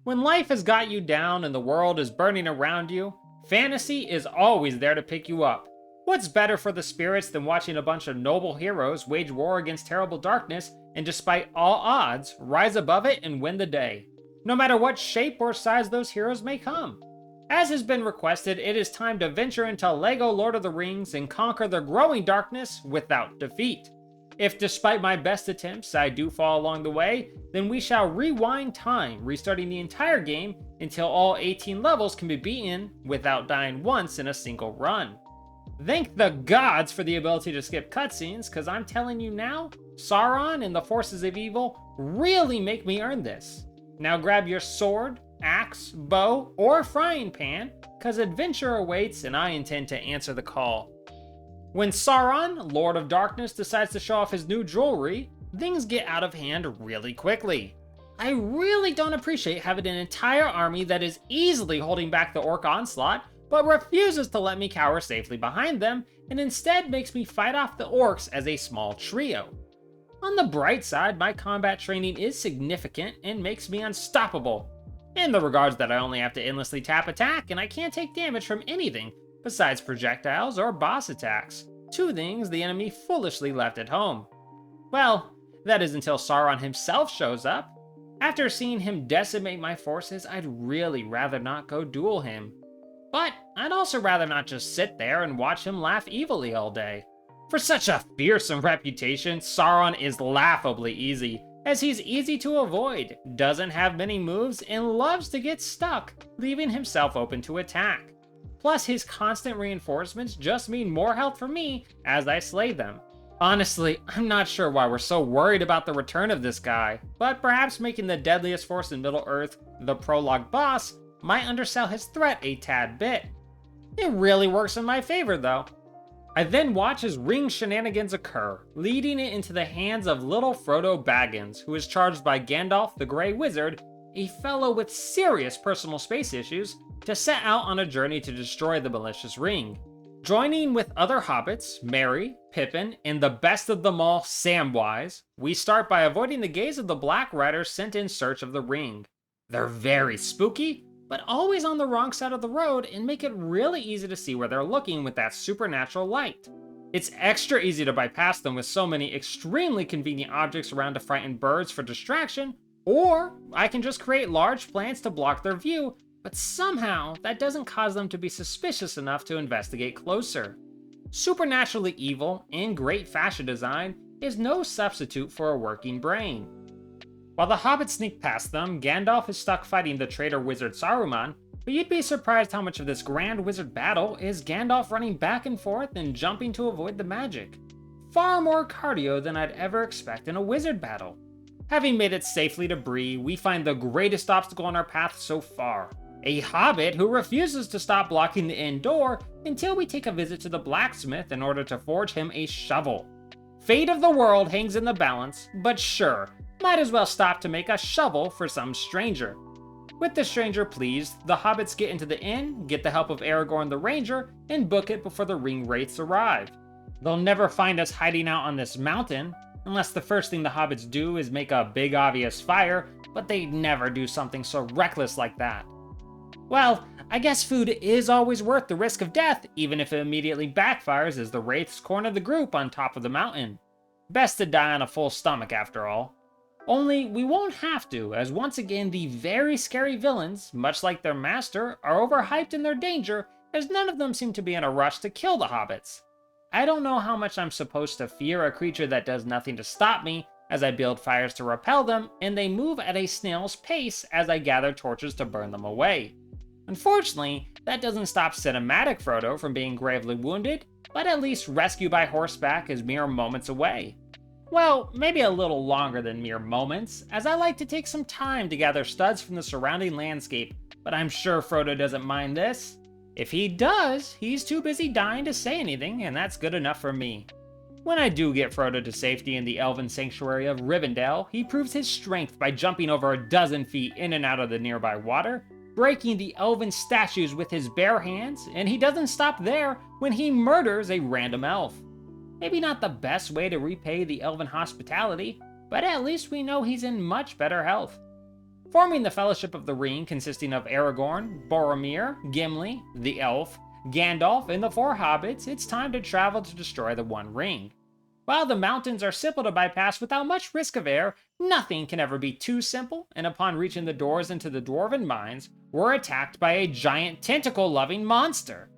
When life has got you down and the world is burning around you, fantasy is always there to pick you up. What's better for the spirits than watching a bunch of noble heroes wage war against terrible darkness and despite all odds, rise above it and win the day, no matter what shape or size those heroes may come? As has been requested, it is time to venture into LEGO Lord of the Rings and conquer the growing darkness without defeat. If despite my best attempts I do fall along the way, then we shall rewind time, restarting the entire game until all 18 levels can be beaten without dying once in a single run. Thank the gods for the ability to skip cutscenes, cause I'm telling you now, Sauron and the forces of evil really make me earn this. Now grab your sword, axe, bow, or frying pan, cause adventure awaits and I intend to answer the call. When Sauron, Lord of Darkness, decides to show off his new jewelry, things get out of hand really quickly. I really don't appreciate having an entire army that is easily holding back the orc onslaught, but refuses to let me cower safely behind them, and instead makes me fight off the orcs as a small trio. On the bright side, my combat training is significant and makes me unstoppable, in the regards that I only have to endlessly tap attack and I can't take damage from anything besides projectiles or boss attacks, two things the enemy foolishly left at home. Well, that is until Sauron himself shows up. After seeing him decimate my forces, I'd really rather not go duel him. But I'd also rather not just sit there and watch him laugh evilly all day. For such a fearsome reputation, Sauron is laughably easy, as he's easy to avoid, doesn't have many moves, and loves to get stuck, leaving himself open to attack. Plus, his constant reinforcements just mean more health for me as I slay them. Honestly, I'm not sure why we're so worried about the return of this guy, but perhaps making the deadliest force in Middle-earth the prologue boss might undersell his threat a tad bit. It really works in my favor though. I then watch as ring shenanigans occur, leading it into the hands of little Frodo Baggins, who is charged by Gandalf the Grey Wizard, a fellow with serious personal space issues, to set out on a journey to destroy the malicious ring. Joining with other hobbits, Merry, Pippin, and the best of them all, Samwise, we start by avoiding the gaze of the Black Riders sent in search of the ring. They're very spooky, but always on the wrong side of the road and make it really easy to see where they're looking with that supernatural light. It's extra easy to bypass them with so many extremely convenient objects around to frighten birds for distraction, or I can just create large plants to block their view, but somehow that doesn't cause them to be suspicious enough to investigate closer. Supernaturally evil and great fashion design is no substitute for a working brain. While the hobbits sneak past them, Gandalf is stuck fighting the traitor wizard Saruman, but you'd be surprised how much of this grand wizard battle is Gandalf running back and forth and jumping to avoid the magic. Far more cardio than I'd ever expect in a wizard battle. Having made it safely to Bree, we find the greatest obstacle on our path so far. A hobbit who refuses to stop blocking the inn door until we take a visit to the blacksmith in order to forge him a shovel. Fate of the world hangs in the balance, but sure, might as well stop to make a shovel for some stranger. With the stranger pleased, the hobbits get into the inn, get the help of Aragorn the Ranger, and book it before the ring wraiths arrive. They'll never find us hiding out on this mountain, unless the first thing the hobbits do is make a big obvious fire, but they'd never do something so reckless like that. Well, I guess food is always worth the risk of death, even if it immediately backfires as the wraiths corner the group on top of the mountain. Best to die on a full stomach after all. Only we won't have to, as once again the very scary villains, much like their master, are overhyped in their danger, as none of them seem to be in a rush to kill the hobbits. I don't know how much I'm supposed to fear a creature that does nothing to stop me, as I build fires to repel them, and they move at a snail's pace as I gather torches to burn them away. Unfortunately, that doesn't stop cinematic Frodo from being gravely wounded, but at least rescue by horseback is mere moments away. Well, maybe a little longer than mere moments, as I like to take some time to gather studs from the surrounding landscape, but I'm sure Frodo doesn't mind this. If he does, he's too busy dying to say anything, and that's good enough for me. When I do get Frodo to safety in the elven sanctuary of Rivendell, he proves his strength by jumping over a dozen feet in and out of the nearby water, breaking the elven statues with his bare hands, and he doesn't stop there when he murders a random elf. Maybe not the best way to repay the elven hospitality, but at least we know he's in much better health. Forming the Fellowship of the Ring consisting of Aragorn, Boromir, Gimli, the Elf, Gandalf, and the 4 hobbits, it's time to travel to destroy the One Ring. While the mountains are simple to bypass without much risk of air, nothing can ever be too simple, and upon reaching the doors into the Dwarven mines, we're attacked by a giant tentacle-loving monster.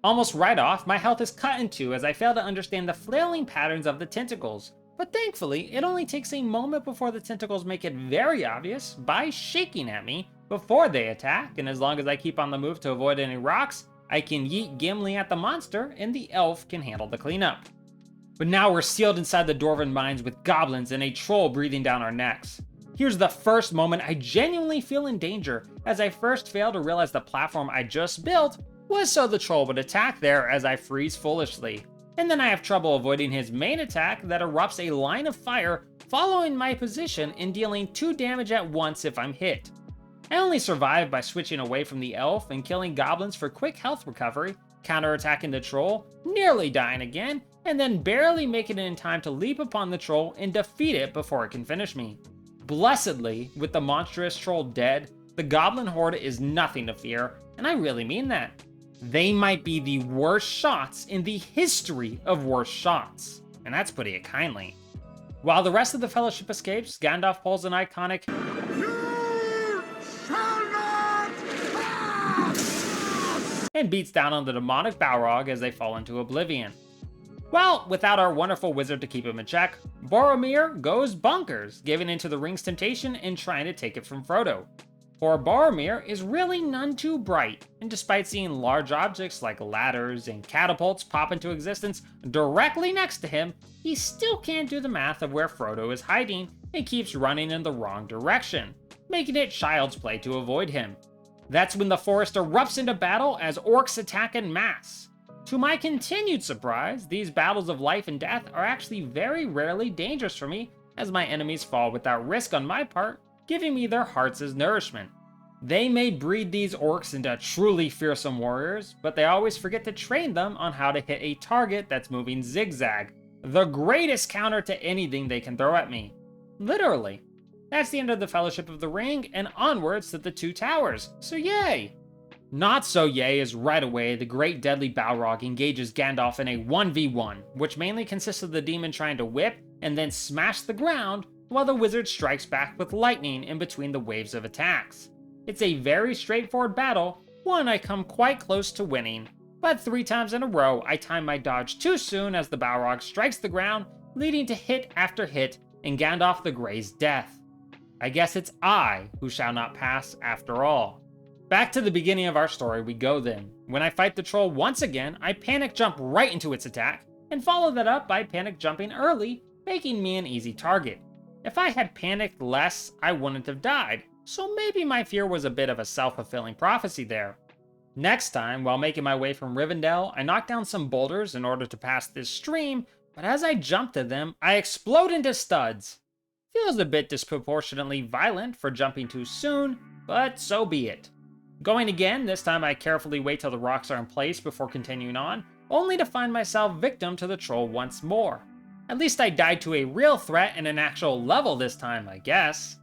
Almost right off, my health is cut in two as I fail to understand the flailing patterns of the tentacles, but thankfully, it only takes a moment before the tentacles make it very obvious by shaking at me before they attack, and as long as I keep on the move to avoid any rocks, I can yeet Gimli at the monster, and the elf can handle the cleanup. But now we're sealed inside the Dwarven mines with goblins and a troll breathing down our necks. Here's the first moment I genuinely feel in danger, as I first fail to realize the platform I just built was so the troll would attack there as I freeze foolishly. And then I have trouble avoiding his main attack that erupts a line of fire following my position and dealing 2 damage at once if I'm hit. I only survive by switching away from the elf and killing goblins for quick health recovery, counterattacking the troll, nearly dying again, and then barely making it in time to leap upon the troll and defeat it before it can finish me. Blessedly, with the monstrous troll dead, the goblin horde is nothing to fear, and I really mean that. They might be the worst shots in the history of worst shots, and that's putting it kindly. While the rest of the Fellowship escapes, Gandalf pulls an iconic "You shall not pass!" and beats down on the demonic Balrog as they fall into oblivion. Well, without our wonderful wizard to keep him in check, Boromir goes bonkers, giving into the ring's temptation and trying to take it from Frodo. Poor Boromir is really none too bright, and despite seeing large objects like ladders and catapults pop into existence directly next to him, he still can't do the math of where Frodo is hiding and keeps running in the wrong direction, making it child's play to avoid him. That's when the forest erupts into battle as orcs attack en masse. To my continued surprise, these battles of life and death are actually very rarely dangerous for me, as my enemies fall without risk on my part, giving me their hearts as nourishment. They may breed these orcs into truly fearsome warriors, but they always forget to train them on how to hit a target that's moving zigzag, the greatest counter to anything they can throw at me. Literally. That's the end of the Fellowship of the Ring, and onwards to the 2 towers, so yay! Not so yay as right away the great deadly Balrog engages Gandalf in a 1v1, which mainly consists of the demon trying to whip and then smash the ground, while the wizard strikes back with lightning in between the waves of attacks. It's a very straightforward battle, one I come quite close to winning, but 3 times in a row I time my dodge too soon as the Balrog strikes the ground, leading to hit after hit and Gandalf the Grey's death. I guess it's I who shall not pass after all. Back to the beginning of our story we go then. When I fight the troll once again, I panic jump right into its attack, and follow that up by panic jumping early, making me an easy target. If I had panicked less, I wouldn't have died, so maybe my fear was a bit of a self-fulfilling prophecy there. Next time, while making my way from Rivendell, I knock down some boulders in order to pass this stream, but as I jump to them, I explode into studs. Feels a bit disproportionately violent for jumping too soon, but so be it. Going again, this time I carefully wait till the rocks are in place before continuing on, only to find myself victim to the troll once more. At least I died to a real threat and an actual level this time, I guess.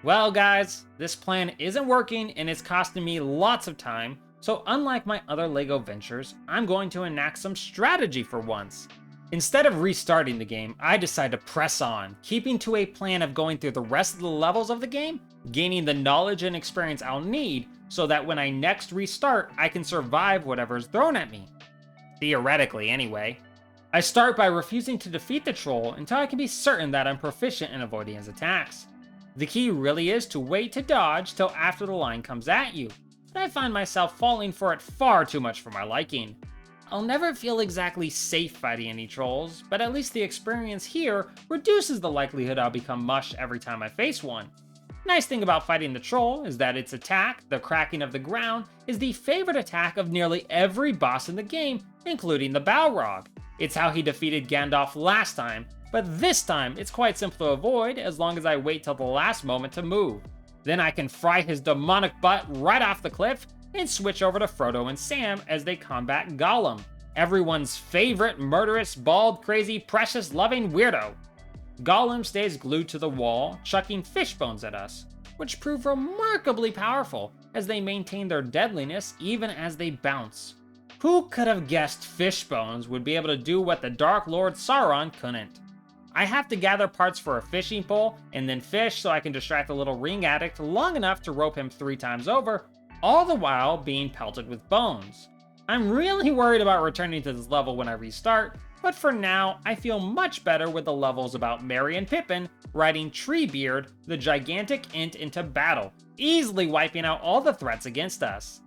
Well guys, this plan isn't working and it's costing me lots of time, so unlike my other LEGO ventures, I'm going to enact some strategy for once. Instead of restarting the game, I decide to press on, keeping to a plan of going through the rest of the levels of the game, gaining the knowledge and experience I'll need so that when I next restart, I can survive whatever's thrown at me. Theoretically, anyway. I start by refusing to defeat the troll until I can be certain that I'm proficient in avoiding his attacks. The key really is to wait to dodge till after the line comes at you, but I find myself falling for it far too much for my liking. I'll never feel exactly safe fighting any trolls, but at least the experience here reduces the likelihood I'll become mush every time I face one. Nice thing about fighting the troll is that its attack, the cracking of the ground, is the favorite attack of nearly every boss in the game, including the Balrog. It's how he defeated Gandalf last time, but this time it's quite simple to avoid as long as I wait till the last moment to move. Then I can fry his demonic butt right off the cliff and switch over to Frodo and Sam as they combat Gollum, everyone's favorite murderous, bald, crazy, precious, loving weirdo. Gollum stays glued to the wall, chucking fish bones at us. which prove remarkably powerful as they maintain their deadliness even as they bounce. Who could have guessed fish bones would be able to do what the Dark Lord Sauron couldn't? I have to gather parts for a fishing pole and then fish so I can distract the little ring addict long enough to rope him 3 times over, all the while being pelted with bones. I'm really worried about returning to this level when I restart, but for now, I feel much better with the levels about Merry and Pippin riding Treebeard, the gigantic Ent, into battle, easily wiping out all the threats against us.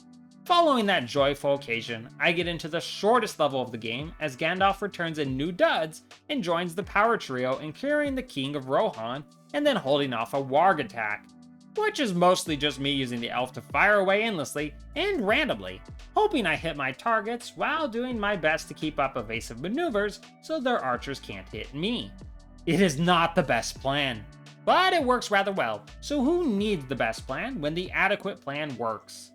Following that joyful occasion, I get into the shortest level of the game as Gandalf returns in New Duds and joins the power trio in carrying the King of Rohan and then holding off a warg attack, which is mostly just me using the elf to fire away endlessly and randomly, hoping I hit my targets while doing my best to keep up evasive maneuvers so their archers can't hit me. It is not the best plan, but it works rather well, so who needs the best plan when the adequate plan works?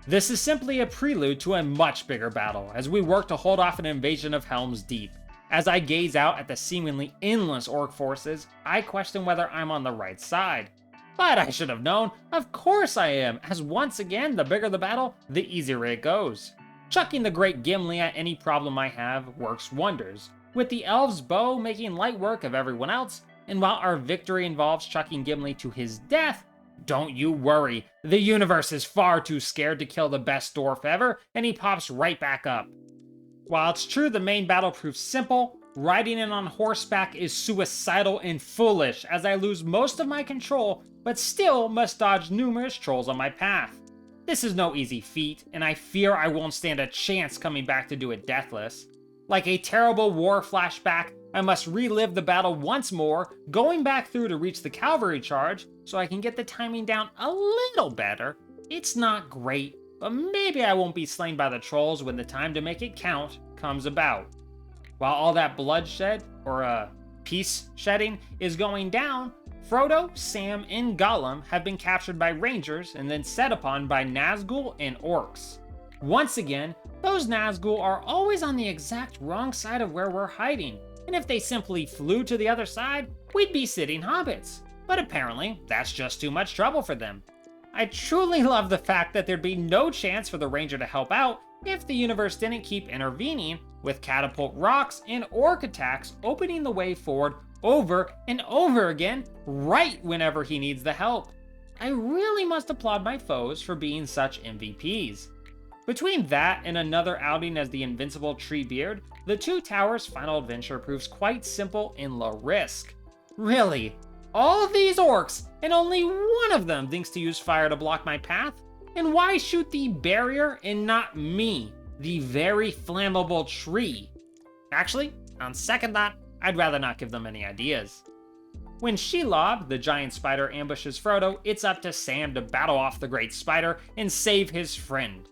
This is simply a prelude to a much bigger battle as we work to hold off an invasion of Helm's Deep. As I gaze out at the seemingly endless orc forces, I question whether I'm on the right side. But I should have known, of course I am, as once again, the bigger the battle, the easier it goes. Chucking the great Gimli at any problem I have works wonders, with the elf's bow making light work of everyone else, and while our victory involves chucking Gimli to his death, don't you worry, the universe is far too scared to kill the best dwarf ever, and he pops right back up. While it's true the main battle proves simple, riding in on horseback is suicidal and foolish as I lose most of my control, but still must dodge numerous trolls on my path. This is no easy feat, and I fear I won't stand a chance coming back to do it deathless. Like a terrible war flashback, I must relive the battle once more, going back through to reach the cavalry charge so I can get the timing down a little better. It's not great, but maybe I won't be slain by the trolls when the time to make it count comes about. While all that bloodshed, or peace shedding, is going down, Frodo, Sam, and Gollum have been captured by rangers and then set upon by Nazgul and orcs. Once again, those Nazgul are always on the exact wrong side of where we're hiding, and if they simply flew to the other side, we'd be sitting hobbits. But apparently, that's just too much trouble for them. I truly love the fact that there'd be no chance for the ranger to help out if the universe didn't keep intervening, with catapult rocks and orc attacks opening the way forward over and over again, right whenever he needs the help. I really must applaud my foes for being such MVPs. Between that and another outing as the invincible Treebeard, the Two Towers' final adventure proves quite simple and low risk. Really, all of these orcs, and only one of them thinks to use fire to block my path? And why shoot the barrier and not me, the very flammable tree? Actually, on second thought, I'd rather not give them any ideas. When Shelob, the giant spider, ambushes Frodo, it's up to Sam to battle off the great spider and save his friend.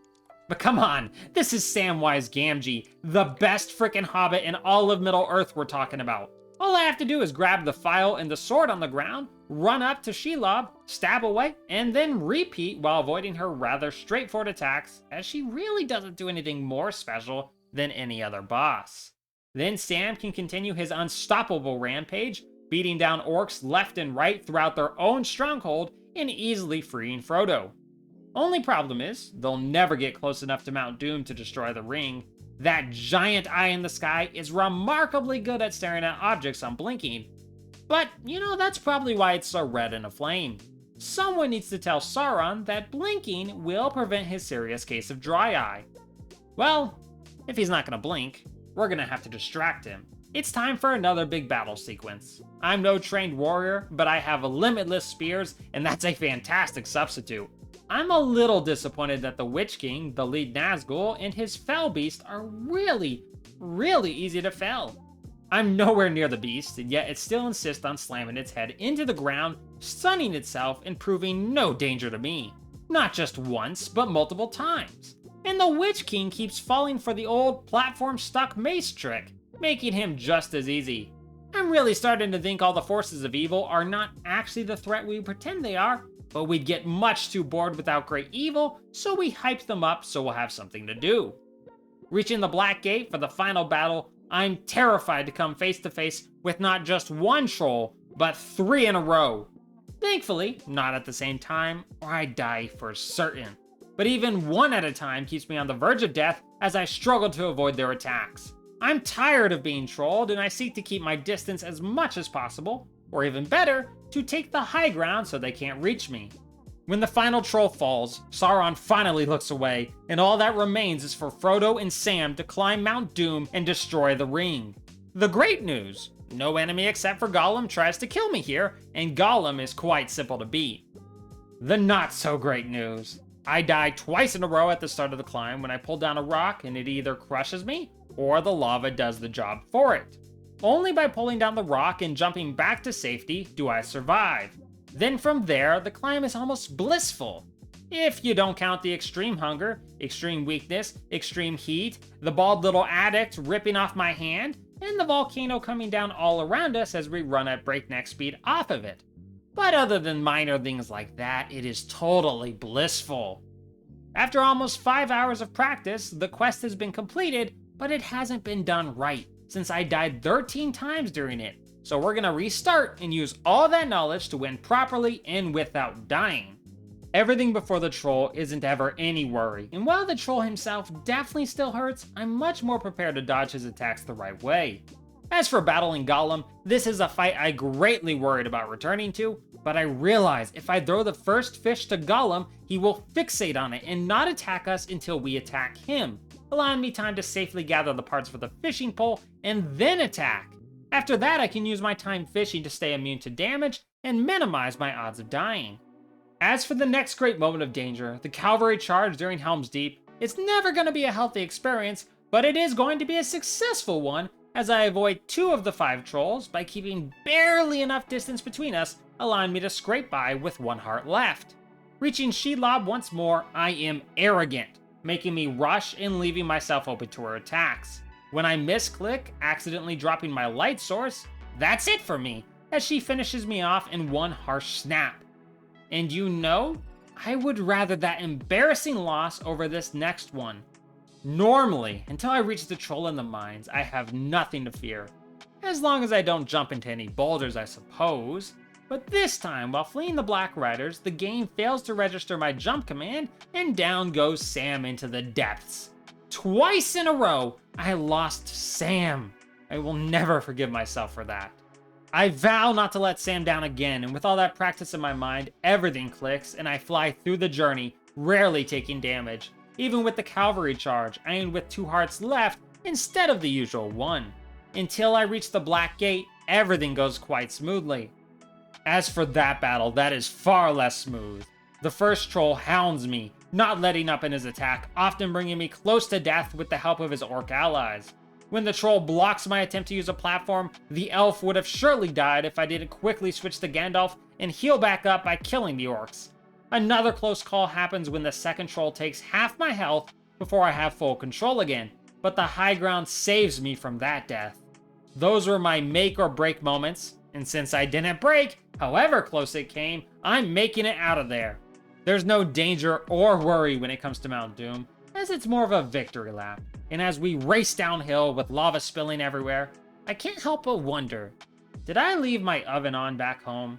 But come on, this is Samwise Gamgee, the best frickin' hobbit in all of Middle-earth we're talking about. All I have to do is grab the file and the sword on the ground, run up to Shelob, stab away, and then repeat while avoiding her rather straightforward attacks, as she really doesn't do anything more special than any other boss. Then Sam can continue his unstoppable rampage, beating down orcs left and right throughout their own stronghold and easily freeing Frodo. Only problem is, they'll never get close enough to Mount Doom to destroy the ring. That giant eye in the sky is remarkably good at staring at objects unblinking. But, that's probably why it's so red and aflame. Someone needs to tell Sauron that blinking will prevent his serious case of dry eye. Well, if he's not gonna blink, we're gonna have to distract him. It's time for another big battle sequence. I'm no trained warrior, but I have limitless spears, and that's a fantastic substitute. I'm a little disappointed that the Witch King, the lead Nazgul, and his fell beast are really easy to fell. I'm nowhere near the beast, and yet it still insists on slamming its head into the ground, stunning itself, and proving no danger to me. Not just once, but multiple times. And the Witch King keeps falling for the old platform-stuck mace trick, making him just as easy. I'm really starting to think all the forces of evil are not actually the threat we pretend they are, but we'd get much too bored without great evil, so we hyped them up so we'll have something to do. Reaching the Black Gate for the final battle, I'm terrified to come face to face with not just one troll, but 3 in a row. Thankfully, not at the same time, or I die for certain. But even one at a time keeps me on the verge of death as I struggle to avoid their attacks. I'm tired of being trolled, and I seek to keep my distance as much as possible, or even better, to take the high ground so they can't reach me. When the final troll falls, Sauron finally looks away, and all that remains is for Frodo and Sam to climb Mount Doom and destroy the ring. The great news: no enemy except for Gollum tries to kill me here, and Gollum is quite simple to beat. The not so great news: I die twice in a row at the start of the climb when I pull down a rock and it either crushes me, or the lava does the job for it. Only by pulling down the rock and jumping back to safety do I survive. Then from there, the climb is almost blissful. If you don't count the extreme hunger, extreme weakness, extreme heat, the bald little addict ripping off my hand, and the volcano coming down all around us as we run at breakneck speed off of it. But other than minor things like that, it is totally blissful. After almost 5 hours of practice, the quest has been completed, but it hasn't been done right, since I died 13 times during it. So we're gonna restart and use all that knowledge to win properly and without dying. Everything before the troll isn't ever any worry, and while the troll himself definitely still hurts, I'm much more prepared to dodge his attacks the right way. As for battling Gollum, this is a fight I greatly worried about returning to, but I realize if I throw the first fish to Gollum, he will fixate on it and not attack us until we attack him, allowing me time to safely gather the parts for the fishing pole and then attack. After that, I can use my time fishing to stay immune to damage and minimize my odds of dying. As for the next great moment of danger, the cavalry charge during Helm's Deep, it's never going to be a healthy experience, but it is going to be a successful one as I avoid 2 of the 5 trolls by keeping barely enough distance between us, allowing me to scrape by with 1 heart left. Reaching Shelob once more, I am arrogant, making me rush and leaving myself open to her attacks. When I misclick, accidentally dropping my light source, that's it for me, as she finishes me off in 1 harsh snap. And you know, I would rather that embarrassing loss over this next one. Normally, until I reach the troll in the mines, I have nothing to fear. As long as I don't jump into any boulders, I suppose. But this time, while fleeing the Black Riders, the game fails to register my jump command, and down goes Sam into the depths. Twice in a row, I lost Sam. I will never forgive myself for that. I vow not to let Sam down again, and with all that practice in my mind, everything clicks, and I fly through the journey, rarely taking damage. Even with the cavalry charge, I end with 2 hearts left instead of the usual 1. Until I reach the Black Gate, everything goes quite smoothly. As for that battle, that is far less smooth. The first troll hounds me, not letting up in his attack, often bringing me close to death with the help of his orc allies. When the troll blocks my attempt to use a platform, the elf would have surely died if I didn't quickly switch to Gandalf and heal back up by killing the orcs. Another close call happens when the second troll takes half my health before I have full control again, but the high ground saves me from that death. Those were my make or break moments, and since I didn't break, however close it came, I'm making it out of there. There's no danger or worry when it comes to Mount Doom, as it's more of a victory lap. And as we race downhill with lava spilling everywhere, I can't help but wonder, did I leave my oven on back home?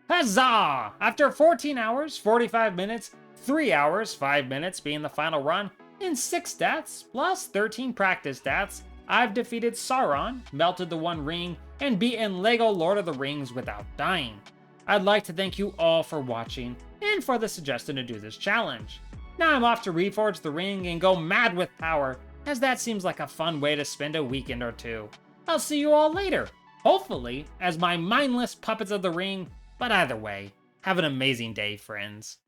Huzzah! After 14 hours, 45 minutes, 3 hours, 5 minutes being the final run, and 6 deaths, plus 13 practice deaths, I've defeated Sauron, melted the One Ring, and beaten Lego Lord of the Rings without dying. I'd like to thank you all for watching, and for the suggestion to do this challenge. Now I'm off to reforge the ring and go mad with power, as that seems like a fun way to spend a weekend or 2. I'll see you all later, hopefully as my mindless puppets of the ring, but either way, have an amazing day, friends.